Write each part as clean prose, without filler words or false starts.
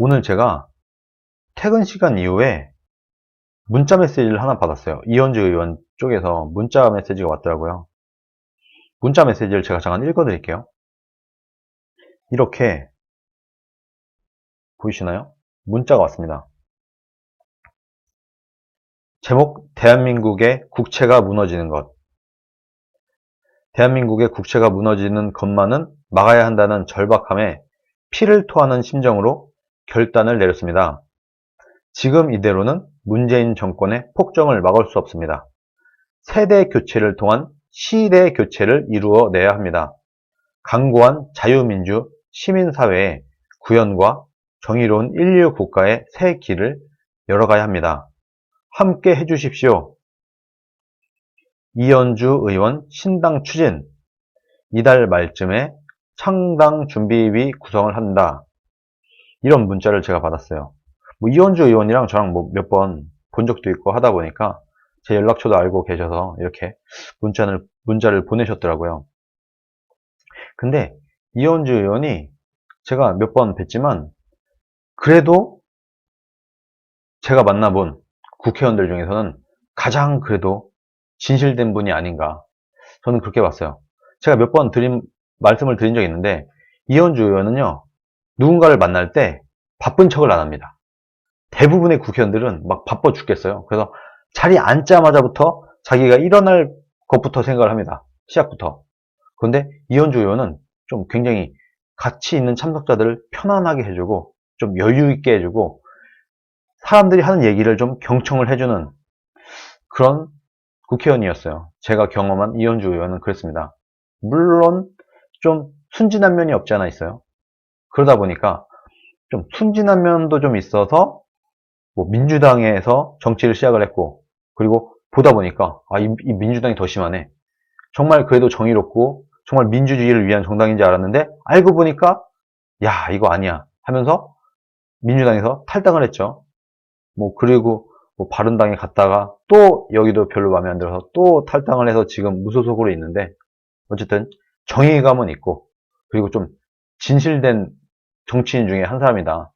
오늘 제가 퇴근 시간 이후에 문자 메시지를 하나 받았어요. 이현주 의원 쪽에서 문자 메시지가 왔더라고요. 문자 메시지를 제가 잠깐 읽어드릴게요. 이렇게 보이시나요? 문자가 왔습니다. 제목, 대한민국의 국채가 무너지는 것. 대한민국의 국채가 무너지는 것만은 막아야 한다는 절박함에 피를 토하는 심정으로 결단을 내렸습니다. 지금 이대로는 문재인 정권의 폭정을 막을 수 없습니다. 세대 교체를 통한 시대 교체를 이루어내야 합니다. 강고한 자유민주 시민사회의 구현과 정의로운 인류 국가의 새 길을 열어가야 합니다. 함께 해주십시오. 이현주 의원 신당 추진. 이달 말쯤에 창당 준비위 구성을 한다. 이런 문자를 제가 받았어요. 이현주 의원이랑 저랑 몇 번 본 적도 있고 하다 보니까 제 연락처도 알고 계셔서 이렇게 문자를 보내셨더라고요. 근데 이현주 의원이 제가 몇 번 뵀지만 그래도 제가 만나본 국회의원들 중에서는 가장 그래도 진실된 분이 아닌가, 저는 그렇게 봤어요. 제가 몇 번 말씀을 드린 적이 있는데 이현주 의원은요, 누군가를 만날 때 바쁜 척을 안 합니다. 대부분의 국회의원들은 막 바빠 죽겠어요. 그래서 자리에 앉자마자부터 자기가 일어날 것부터 생각을 합니다. 시작부터. 그런데 이현주 의원은 좀 굉장히 같이 있는 참석자들을 편안하게 해주고 좀 여유 있게 해주고 사람들이 하는 얘기를 좀 경청을 해주는 그런 국회의원이었어요. 제가 경험한 이현주 의원은 그랬습니다. 물론 좀 순진한 면이 없지 않아 있어요. 그러다 보니까 좀 순진한 면도 좀 있어서 민주당에서 정치를 시작을 했고, 그리고 보다 보니까 이 민주당이 더 심하네. 정말 그래도 정의롭고 정말 민주주의를 위한 정당인지 알았는데 알고 보니까 야, 이거 아니야 하면서 민주당에서 탈당을 했죠. 그리고 바른당에 갔다가 또 여기도 별로 마음에 안 들어서 또 탈당을 해서 지금 무소속으로 있는데, 어쨌든 정의감은 있고 그리고 좀 진실된 정치인 중에 한 사람이다,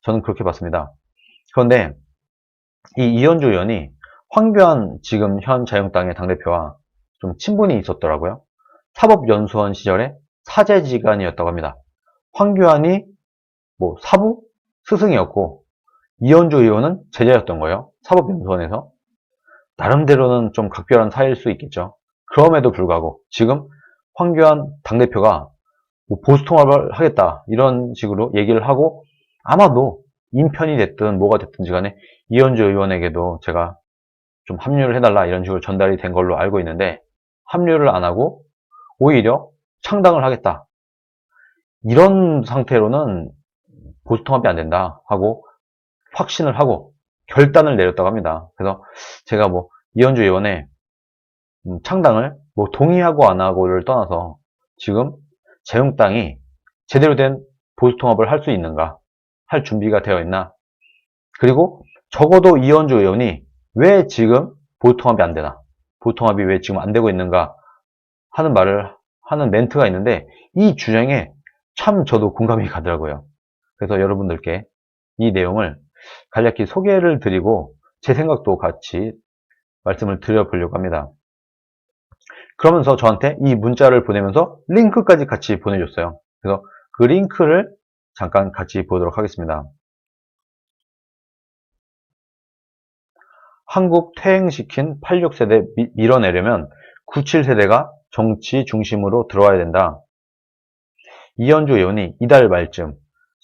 저는 그렇게 봤습니다. 그런데 이 이현주 의원이 황교안 지금 현 자유한국당의 당대표와 좀 친분이 있었더라고요. 사법연수원 시절에 사제지간이었다고 합니다. 황교안이 사부 스승이었고 이현주 의원은 제자였던 거예요. 사법연수원에서. 나름대로는 좀 각별한 사이일 수 있겠죠. 그럼에도 불구하고 지금 황교안 당대표가 보수통합을 하겠다 이런 식으로 얘기를 하고, 아마도 인편이 됐든 뭐가 됐든지 간에 이현주 의원에게도 제가 좀 합류를 해달라 이런 식으로 전달이 된 걸로 알고 있는데, 합류를 안 하고 오히려 창당을 하겠다, 이런 상태로는 보수통합이 안 된다 하고 확신을 하고 결단을 내렸다고 합니다. 그래서 제가 이현주 의원의 창당을 동의하고 안 하고를 떠나서 지금 자유한국당이 제대로 된 보수통합을 할 수 있는가, 할 준비가 되어 있나, 그리고 적어도 이현주 의원이 왜 지금 보수통합이 안 되나, 보수통합이 왜 지금 안 되고 있는가 하는 말을 하는 멘트가 있는데, 이 주장에 참 저도 공감이 가더라고요. 그래서 여러분들께 이 내용을 간략히 소개를 드리고 제 생각도 같이 말씀을 드려보려고 합니다. 그러면서 저한테 이 문자를 보내면서 링크까지 같이 보내줬어요. 그래서 그 링크를 잠깐 같이 보도록 하겠습니다. 한국 퇴행시킨 86세대 밀어내려면 97세대가 정치 중심으로 들어와야 된다. 이현주 의원이 이달 말쯤,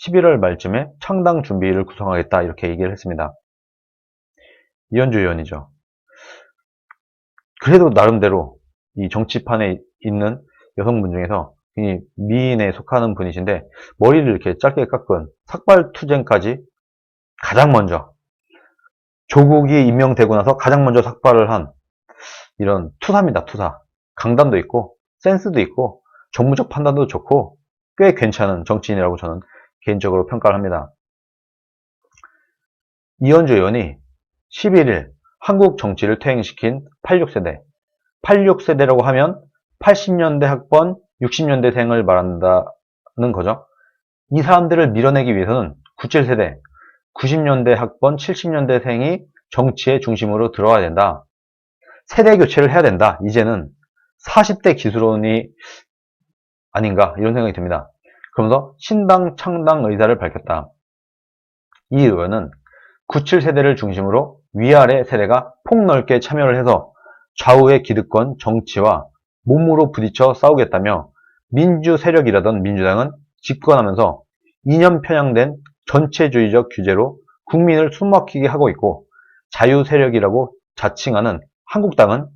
11월 말쯤에 창당 준비를 구성하겠다 이렇게 얘기를 했습니다. 이현주 의원이죠. 그래도 나름대로 이 정치판에 있는 여성분 중에서 굉장히 미인에 속하는 분이신데, 머리를 이렇게 짧게 깎은 삭발투쟁까지 가장 먼저, 조국이 임명되고 나서 가장 먼저 삭발을 한 이런 투사입니다. 투사. 강단도 있고 센스도 있고 정무적 판단도 좋고 꽤 괜찮은 정치인이라고 저는 개인적으로 평가를 합니다. 이현주 의원이 11일 한국 정치를 퇴행시킨 86세대, 86세대라고 하면 80년대 학번, 60년대생을 말한다는 거죠. 이 사람들을 밀어내기 위해서는 97세대, 90년대 학번, 70년대생이 정치의 중심으로 들어와야 된다. 세대 교체를 해야 된다. 이제는 40대 기술원이 아닌가 이런 생각이 듭니다. 그러면서 신당 창당 의사를 밝혔다. 이 의원은 97세대를 중심으로 위아래 세대가 폭넓게 참여를 해서 좌우의 기득권 정치와 몸으로 부딪혀 싸우겠다며 민주 세력이라던 민주당은 집권하면서 이념 편향된 전체주의적 규제로 국민을 숨막히게 하고 있고, 자유 세력이라고 자칭하는 한국당은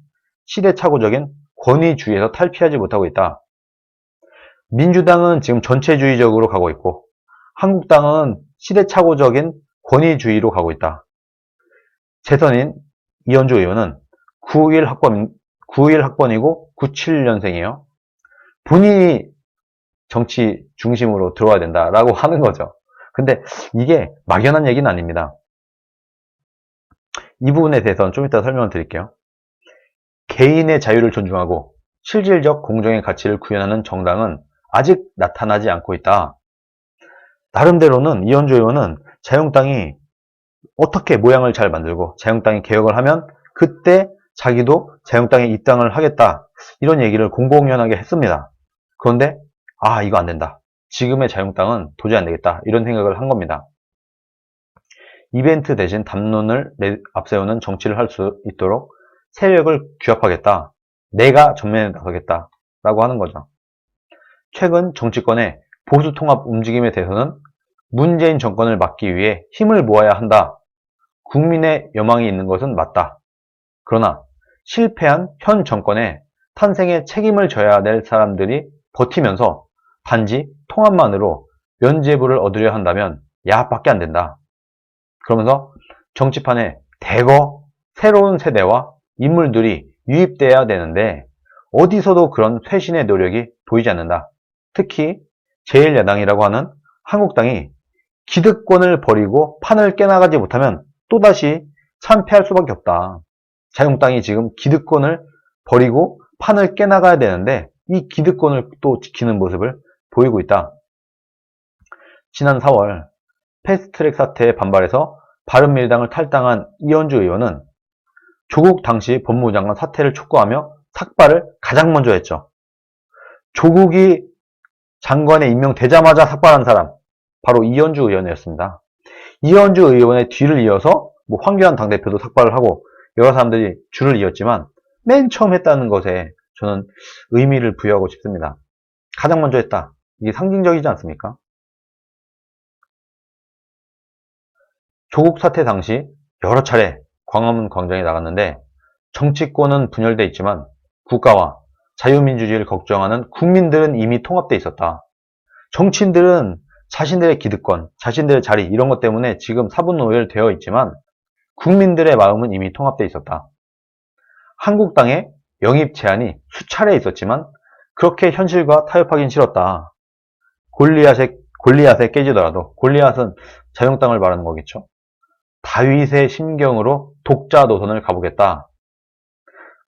시대착오적인 권위주의에서 탈피하지 못하고 있다. 민주당은 지금 전체주의적으로 가고 있고, 한국당은 시대착오적인 권위주의로 가고 있다. 재선인 이현주 의원은 91학번이고 97년생이에요. 본인이 정치 중심으로 들어와야 된다라고 하는 거죠. 근데 이게 막연한 얘기는 아닙니다. 이 부분에 대해서는 좀 이따 설명을 드릴게요. 개인의 자유를 존중하고 실질적 공정의 가치를 구현하는 정당은 아직 나타나지 않고 있다. 나름대로는 이현주 의원은 자유한국당이 어떻게 모양을 잘 만들고 자유한국당이 개혁을 하면 그때 자기도 자유한국당에 입당을 하겠다, 이런 얘기를 공공연하게 했습니다. 그런데 이거 안 된다, 지금의 자유한국당은 도저히 안 되겠다, 이런 생각을 한 겁니다. 이벤트 대신 담론을 앞세우는 정치를 할 수 있도록 세력을 규합하겠다, 내가 전면에 나서겠다 라고 하는 거죠. 최근 정치권의 보수 통합 움직임에 대해서는 문재인 정권을 막기 위해 힘을 모아야 한다, 국민의 여망이 있는 것은 맞다. 그러나 실패한 현 정권의 탄생에 책임을 져야 될 사람들이 버티면서 단지 통합만으로 면죄부를 얻으려 한다면 야합밖에 안 된다. 그러면서 정치판에 대거 새로운 세대와 인물들이 유입돼야 되는데 어디서도 그런 쇄신의 노력이 보이지 않는다. 특히 제1야당이라고 하는 한국당이 기득권을 버리고 판을 깨나가지 못하면 또다시 참패할 수밖에 없다. 자유한국당이 지금 기득권을 버리고 판을 깨나가야 되는데 이 기득권을 또 지키는 모습을 보이고 있다. 지난 4월 패스트트랙 사태에 반발해서 바른미래당을 탈당한 이현주 의원은 조국 당시 법무장관 사퇴를 촉구하며 삭발을 가장 먼저 했죠. 조국이 장관에 임명되자마자 삭발한 사람, 바로 이현주 의원이었습니다. 이현주 의원의 뒤를 이어서 황교안 당대표도 삭발을 하고 여러 사람들이 줄을 이었지만 맨 처음 했다는 것에 저는 의미를 부여하고 싶습니다. 가장 먼저 했다. 이게 상징적이지 않습니까? 조국 사태 당시 여러 차례 광화문 광장에 나갔는데 정치권은 분열돼 있지만 국가와 자유민주주의를 걱정하는 국민들은 이미 통합돼 있었다. 정치인들은 자신들의 기득권, 자신들의 자리 이런 것 때문에 지금 사분오열되어 있지만 국민들의 마음은 이미 통합돼 있었다. 한국당의 영입 제한이 수차례 있었지만 그렇게 현실과 타협하긴 싫었다. 골리앗에 깨지더라도, 골리앗은 자유한국당을 말하는 거겠죠. 다윗의 심경으로 독자 노선을 가보겠다.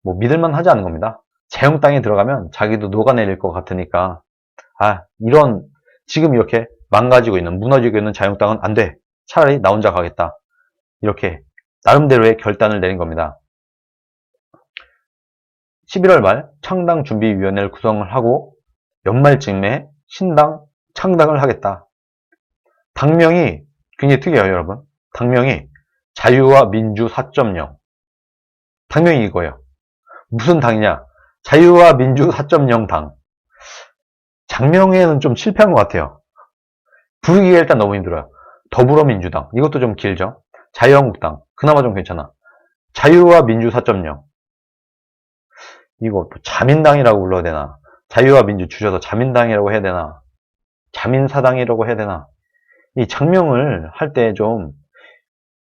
믿을만 하지 않은 겁니다. 자유한국당에 들어가면 자기도 녹아내릴 것 같으니까 지금 이렇게 망가지고 있는, 무너지고 있는 자유한국당은 안 돼. 차라리 나 혼자 가겠다. 이렇게 나름대로의 결단을 내린 겁니다. 11월 말 창당준비위원회를 구성을 하고 연말쯤에 신당 창당을 하겠다. 당명이 굉장히 특이해요, 여러분. 당명이 자유와 민주 4.0. 당명이 이거예요. 무슨 당이냐? 자유와 민주 4.0 당. 장명에는 좀 실패한 것 같아요. 부르기가 일단 너무 힘들어요. 더불어민주당. 이것도 좀 길죠. 자유한국당. 그나마 좀 괜찮아. 자유와 민주 4.0. 이거 자민당이라고 불러야 되나? 자유와 민주 줄여서 자민당이라고 해야 되나? 자민사당이라고 해야 되나? 이 장명을 할 때 좀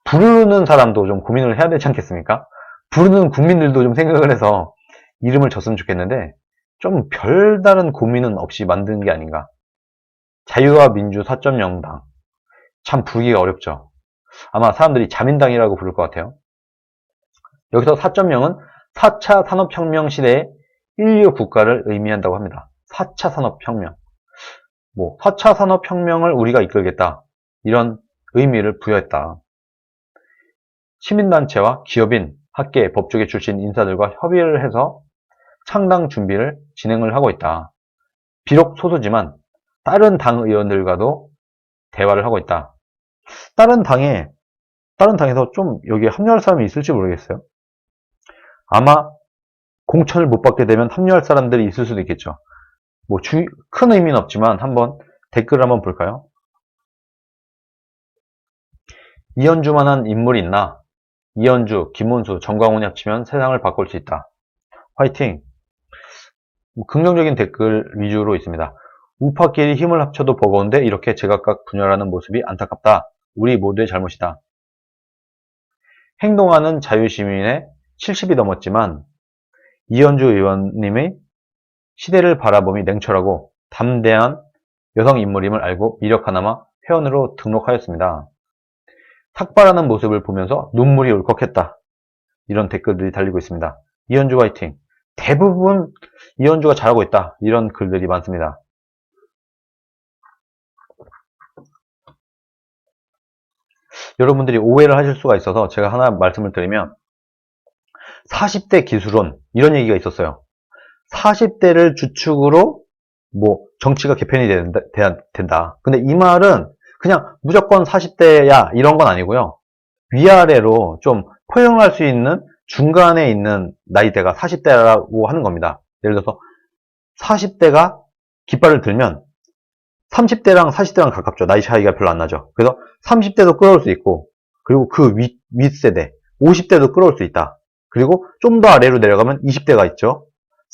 부르는 사람도 좀 고민을 해야 되지 않겠습니까? 부르는 국민들도 좀 생각을 해서 이름을 줬으면 좋겠는데 좀 별다른 고민은 없이 만든 게 아닌가. 자유와 민주 4.0당. 참 부르기가 어렵죠. 아마 사람들이 자민당이라고 부를 것 같아요. 여기서 4.0은 4차 산업혁명 시대의 인류 국가를 의미한다고 합니다. 4차 산업혁명. 4차 산업혁명을 우리가 이끌겠다. 이런 의미를 부여했다. 시민단체와 기업인, 학계, 법조계 출신 인사들과 협의를 해서 창당 준비를 진행을 하고 있다. 비록 소수지만 다른 당 의원들과도 대화를 하고 있다. 다른 당에서 좀 여기에 합류할 사람이 있을지 모르겠어요. 아마 공천을 못 받게 되면 합류할 사람들이 있을 수도 있겠죠. 뭐 큰 의미는 없지만 한번 댓글을 한번 볼까요? 이현주만한 인물이 있나? 이현주, 김문수, 정광훈이 합치면 세상을 바꿀 수 있다. 화이팅! 긍정적인 댓글 위주로 있습니다. 우파끼리 힘을 합쳐도 버거운데 이렇게 제각각 분열하는 모습이 안타깝다. 우리 모두의 잘못이다. 행동하는 자유시민의 70이 넘었지만 이현주 의원님의 시대를 바라봄이 냉철하고 담대한 여성 인물임을 알고 미력 하나마 회원으로 등록하였습니다. 삭발하는 모습을 보면서 눈물이 울컥했다. 이런 댓글들이 달리고 있습니다. 이현주 화이팅! 대부분 이현주가 잘하고 있다. 이런 글들이 많습니다. 여러분들이 오해를 하실 수가 있어서 제가 하나 말씀을 드리면 40대 기술론 이런 얘기가 있었어요. 40대를 주축으로 뭐 정치가 개편이 된다. 근데 이 말은 그냥 무조건 40대야 이런 건 아니고요. 위아래로 좀 포용할 수 있는 중간에 있는 나이대가 40대라고 하는 겁니다. 예를 들어서 40대가 깃발을 들면 30대랑 40대랑 가깝죠. 나이 차이가 별로 안 나죠. 그래서 30대도 끌어올 수 있고, 그리고 그 윗세대 50대도 끌어올 수 있다. 그리고 좀 더 아래로 내려가면 20대가 있죠.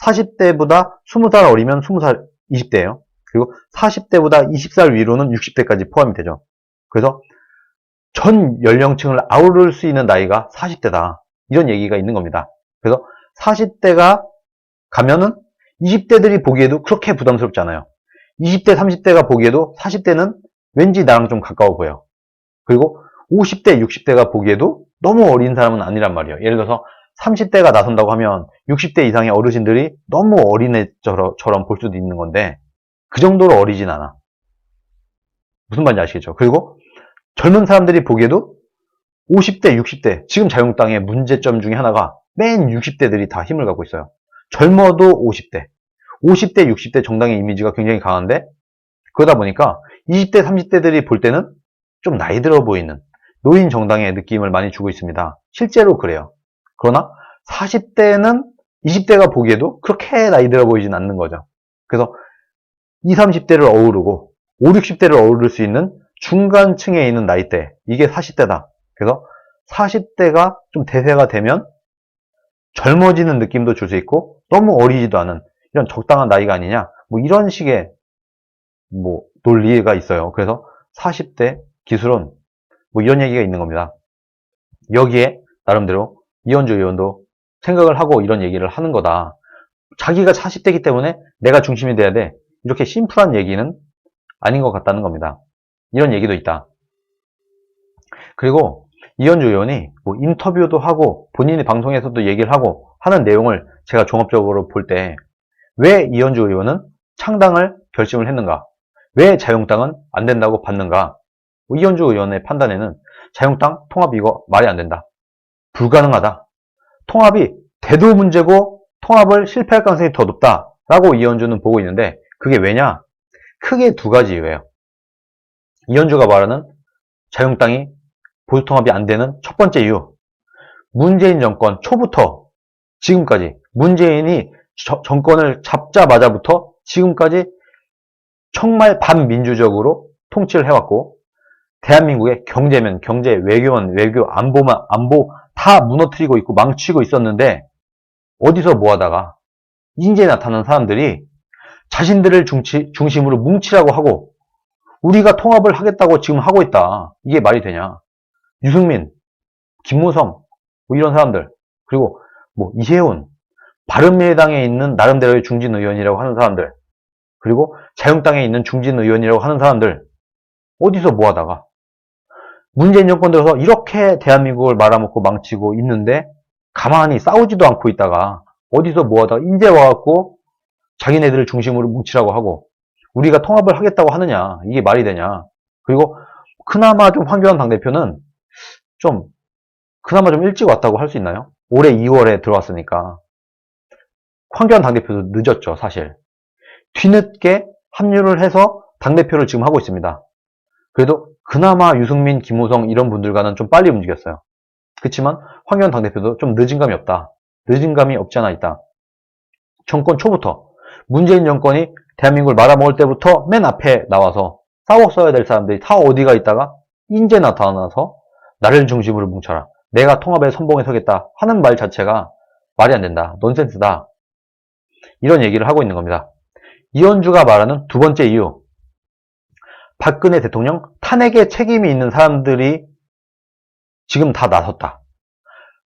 40대보다 20살 어리면 20살 20대예요. 그리고 40대보다 20살 위로는 60대까지 포함이 되죠. 그래서 전 연령층을 아우를 수 있는 나이가 40대다. 이런 얘기가 있는 겁니다. 그래서 40대가 가면은 20대들이 보기에도 그렇게 부담스럽지 않아요. 20대, 30대가 보기에도 40대는 왠지 나랑 좀 가까워 보여. 그리고 50대, 60대가 보기에도 너무 어린 사람은 아니란 말이에요. 예를 들어서 30대가 나선다고 하면 60대 이상의 어르신들이 너무 어린애처럼 볼 수도 있는 건데 그 정도로 어리진 않아. 무슨 말인지 아시겠죠? 그리고 젊은 사람들이 보기에도 50대, 60대, 지금 자유한국당의 문제점 중에 하나가 맨 60대들이 다 힘을 갖고 있어요. 젊어도 50대, 50대, 60대 정당의 이미지가 굉장히 강한데 그러다 보니까 20대, 30대들이 볼 때는 좀 나이 들어 보이는 노인 정당의 느낌을 많이 주고 있습니다. 실제로 그래요. 그러나 40대는 20대가 보기에도 그렇게 나이 들어 보이진 않는 거죠. 그래서 20, 30대를 어우르고 5, 60대를 어우를 수 있는 중간층에 있는 나이대, 이게 40대다. 그래서 40대가 좀 대세가 되면 젊어지는 느낌도 줄 수 있고 너무 어리지도 않은 이런 적당한 나이가 아니냐, 뭐 이런 식의 뭐 논리가 있어요. 그래서 40대 기술론 뭐 이런 얘기가 있는 겁니다. 여기에 나름대로 이현주 의원도 생각을 하고 이런 얘기를 하는 거다. 자기가 40대이기 때문에 내가 중심이 돼야 돼. 이렇게 심플한 얘기는 아닌 것 같다는 겁니다. 이런 얘기도 있다. 그리고 이현주 의원이 뭐 인터뷰도 하고 본인이 방송에서도 얘기를 하고 하는 내용을 제가 종합적으로 볼 때 왜 이현주 의원은 창당을 결심을 했는가? 왜 자유한국당은 안 된다고 봤는가? 이현주 의원의 판단에는 자유한국당 통합 이거 말이 안 된다. 불가능하다. 통합이 돼도 문제고 통합을 실패할 가능성이 더 높다라고 이현주는 보고 있는데 그게 왜냐? 크게 두 가지 이유예요. 이현주가 말하는 자유한국당이 보수통합이 안 되는 첫 번째 이유, 문재인 정권 초부터 지금까지 문재인이 정권을 잡자마자부터 지금까지 정말 반민주적으로 통치를 해왔고 대한민국의 경제면 경제, 외교면 외교, 안보 다 무너뜨리고 있고 망치고 있었는데 어디서 뭐하다가 이제 나타난 사람들이 자신들을 중심으로 뭉치라고 하고 우리가 통합을 하겠다고 지금 하고 있다. 이게 말이 되냐? 유승민, 김무성 뭐 이런 사람들, 그리고 뭐 이혜훈, 바른미래당에 있는 나름대로의 중진 의원이라고 하는 사람들, 그리고 자유한국당에 있는 중진 의원이라고 하는 사람들 어디서 뭐하다가 문재인 정권 들어서 이렇게 대한민국을 말아먹고 망치고 있는데 가만히 싸우지도 않고 있다가 어디서 뭐하다가 이제 와갖고 자기네들을 중심으로 뭉치라고 하고 우리가 통합을 하겠다고 하느냐, 이게 말이 되냐? 그리고 그나마 좀 황교안 당대표는 좀 그나마 좀 일찍 왔다고 할 수 있나요? 올해 2월에 들어왔으니까. 황교안 당대표도 늦었죠, 사실. 뒤늦게 합류를 해서 당대표를 지금 하고 있습니다. 그래도 그나마 유승민, 김호성 이런 분들과는 좀 빨리 움직였어요. 그렇지만 황교안 당대표도 좀 늦은 감이 없다. 늦은 감이 없지 않아 있다. 정권 초부터 문재인 정권이 대한민국을 말아먹을 때부터 맨 앞에 나와서 싸웠어야 될 사람들이 다 어디가 있다가 인제 나타나서 나를 중심으로 뭉쳐라. 내가 통합의 선봉에 서겠다 하는 말 자체가 말이 안 된다. 논센스다. 이런 얘기를 하고 있는 겁니다. 이현주가 말하는 두 번째 이유. 박근혜 대통령 탄핵에 책임이 있는 사람들이 지금 다 나섰다.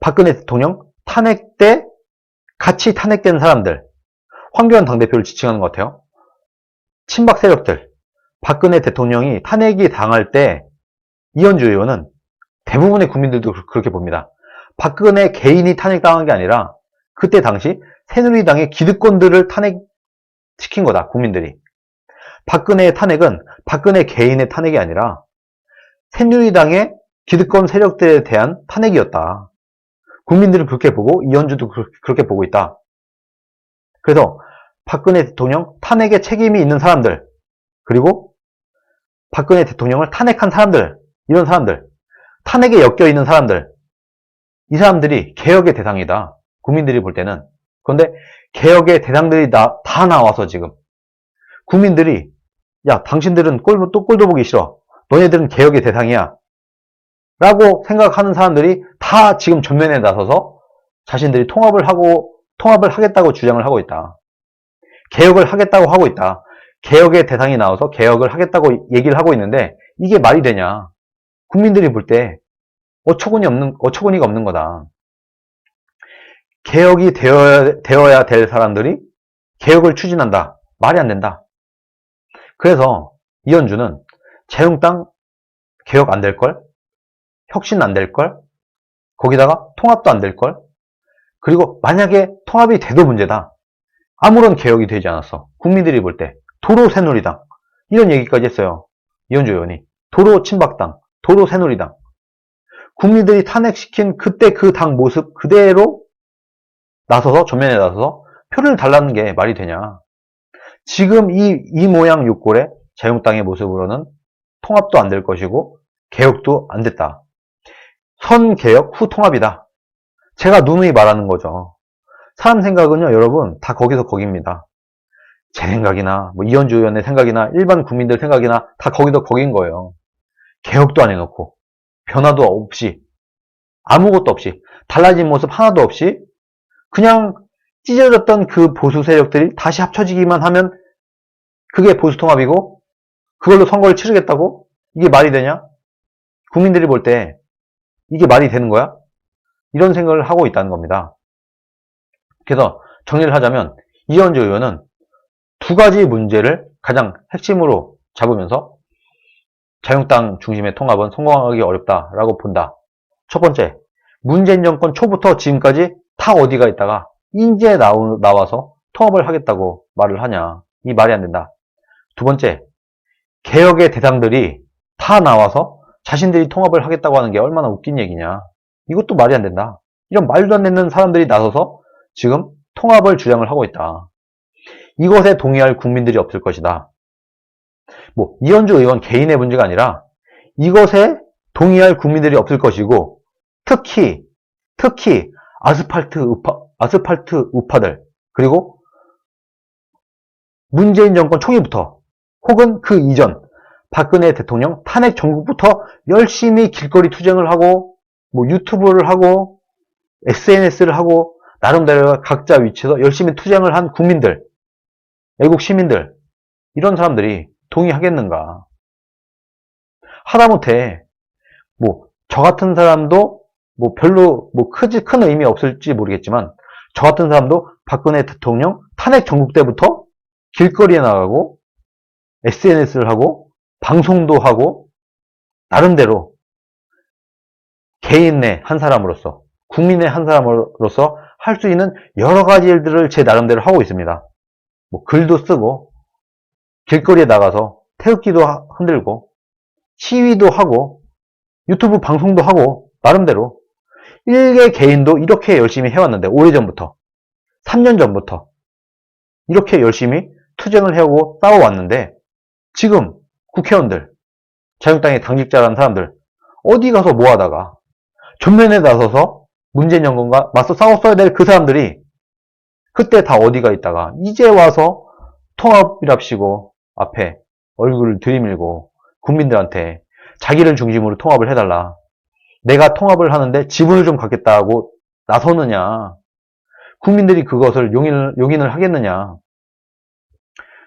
박근혜 대통령 탄핵 때 같이 탄핵된 사람들. 황교안 당대표를 지칭하는 것 같아요. 친박 세력들. 박근혜 대통령이 탄핵이 당할 때 이현주 의원은 대부분의 국민들도 그렇게 봅니다. 박근혜 개인이 탄핵당한 게 아니라 그때 당시 새누리당의 기득권들을 탄핵시킨 거다. 국민들이. 박근혜의 탄핵은 박근혜 개인의 탄핵이 아니라 새누리당의 기득권 세력들에 대한 탄핵이었다. 국민들은 그렇게 보고 이현주도 그렇게 보고 있다. 그래서 박근혜 대통령 탄핵에 책임이 있는 사람들, 그리고 박근혜 대통령을 탄핵한 사람들, 이런 사람들, 탄핵에 엮여있는 사람들, 이 사람들이 개혁의 대상이다. 국민들이 볼 때는. 그런데 개혁의 대상들이 다 나와서 지금 국민들이 야, 당신들은 꼴도 보기 싫어. 너네들은 개혁의 대상이야. 라고 생각하는 사람들이 다 지금 전면에 나서서 자신들이 통합을 하겠다고 주장을 하고 있다. 개혁을 하겠다고 하고 있다. 개혁의 대상이 나와서 개혁을 하겠다고 얘기를 하고 있는데 이게 말이 되냐. 국민들이 볼 때 어처구니가 없는 거다. 개혁이 되어야 될 사람들이 개혁을 추진한다. 말이 안 된다. 그래서 이현주는 자유한국당 개혁 안 될걸? 혁신 안 될걸? 거기다가 통합도 안 될걸? 그리고 만약에 통합이 돼도 문제다. 아무런 개혁이 되지 않았어. 국민들이 볼 때. 도로 새누리당. 이런 얘기까지 했어요. 이현주 의원이. 도로 친박당. 도로 새누리당. 국민들이 탄핵시킨 그때 그 당 모습 그대로 나서서, 전면에 나서서 표를 달라는 게 말이 되냐. 지금 이 모양 육골에 자유한국당의 모습으로는 통합도 안 될 것이고 개혁도 안 됐다. 선개혁 후 통합이다. 제가 누누이 말하는 거죠. 사람 생각은요, 여러분, 다 거기서 거기입니다. 제 생각이나, 이현주 의원의 생각이나, 일반 국민들 생각이나, 다 거기서 거긴 거예요. 개혁도 안 해놓고, 변화도 없이, 아무것도 없이, 달라진 모습 하나도 없이, 그냥 찢어졌던 그 보수 세력들이 다시 합쳐지기만 하면, 그게 보수 통합이고, 그걸로 선거를 치르겠다고? 이게 말이 되냐? 국민들이 볼 때, 이게 말이 되는 거야? 이런 생각을 하고 있다는 겁니다. 그래서 정리를 하자면 이현주 의원은 두 가지 문제를 가장 핵심으로 잡으면서 자유한국당 중심의 통합은 성공하기 어렵다라고 본다. 첫 번째, 문재인 정권 초부터 지금까지 다 어디가 있다가 인제 나와서 통합을 하겠다고 말을 하냐. 이 말이 안 된다. 두 번째, 개혁의 대상들이 다 나와서 자신들이 통합을 하겠다고 하는 게 얼마나 웃긴 얘기냐. 이것도 말이 안 된다. 이런 말도 안 되는 사람들이 나서서 지금 통합을 주장을 하고 있다. 이것에 동의할 국민들이 없을 것이다. 이현주 의원 개인의 문제가 아니라 이것에 동의할 국민들이 없을 것이고 특히 아스팔트 우파들 그리고 문재인 정권 초기부터 혹은 그 이전 박근혜 대통령 탄핵 전국부터 열심히 길거리 투쟁을 하고 유튜브를 하고 SNS를 하고 나름대로 각자 위치에서 열심히 투쟁을 한 국민들, 애국 시민들 이런 사람들이 동의하겠는가? 하다못해 저 같은 사람도 별로 큰 의미 없을지 모르겠지만 저 같은 사람도 박근혜 대통령 탄핵 전국 때부터 길거리에 나가고 SNS를 하고 방송도 하고 나름대로 개인의 한 사람으로서 국민의 한 사람으로서 할 수 있는 여러 가지 일들을 제 나름대로 하고 있습니다. 글도 쓰고 길거리에 나가서 태극기도 흔들고 시위도 하고 유튜브 방송도 하고 나름대로 일개 개인도 이렇게 열심히 해왔는데 오래전부터 3년 전부터 이렇게 열심히 투쟁을 해오고 싸워왔는데 지금 국회의원들 자유한국당의 당직자라는 사람들 어디 가서 뭐하다가 전면에 나서서 문재인 정권과 맞서 싸웠어야 될 그 사람들이 그때 다 어디가 있다가 이제 와서 통합이랍시고 앞에 얼굴을 들이밀고 국민들한테 자기를 중심으로 통합을 해달라. 내가 통합을 하는데 지분을 좀 갖겠다고 나서느냐. 국민들이 그것을 용인을 하겠느냐.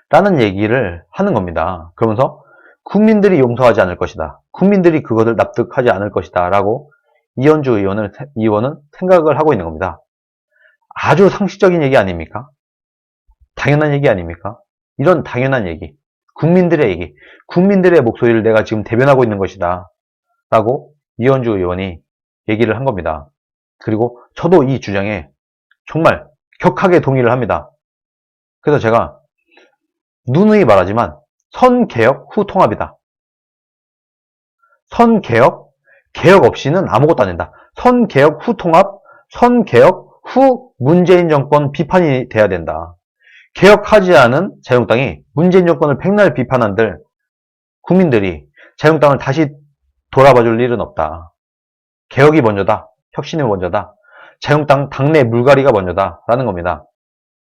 라는 얘기를 하는 겁니다. 그러면서 국민들이 용서하지 않을 것이다. 국민들이 그것을 납득하지 않을 것이다. 라고 이현주 의원은 생각을 하고 있는 겁니다. 아주 상식적인 얘기 아닙니까? 당연한 얘기 아닙니까? 이런 당연한 얘기, 국민들의 얘기, 국민들의 목소리를 내가 지금 대변하고 있는 것이다. 라고 이현주 의원이 얘기를 한 겁니다. 그리고 저도 이 주장에 정말 격하게 동의를 합니다. 그래서 제가 누누이 말하지만 선개혁 후 통합이다. 선개혁, 개혁 없이는 아무것도 안 된다. 선개혁 후 통합, 선개혁 후 문재인 정권 비판이 돼야 된다. 개혁하지 않은 자유한국당이 문재인 정권을 백날 비판한들 국민들이 자유한국당을 다시 돌아봐줄 일은 없다. 개혁이 먼저다. 혁신이 먼저다. 자유한국당 당내 물갈이가 먼저다. 라는 겁니다.